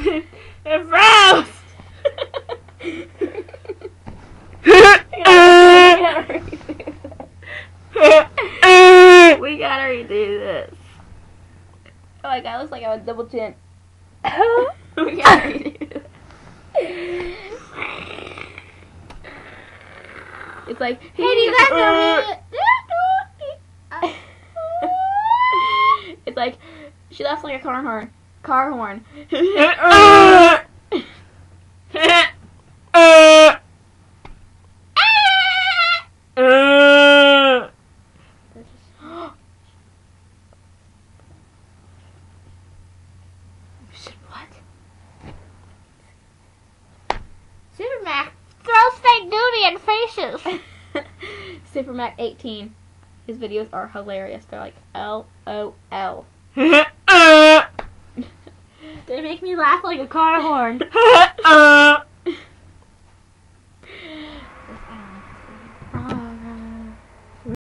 It froze! We gotta redo this. Oh my god, it looks like I have a double chin. We gotta redo this. It's like, hey, it's like, she laughs like a car horn. Car horn. What? Supermac throws fake nudie in faces. Supermac 18. His videos are hilarious. They're like LOL. They make me laugh like a car horn.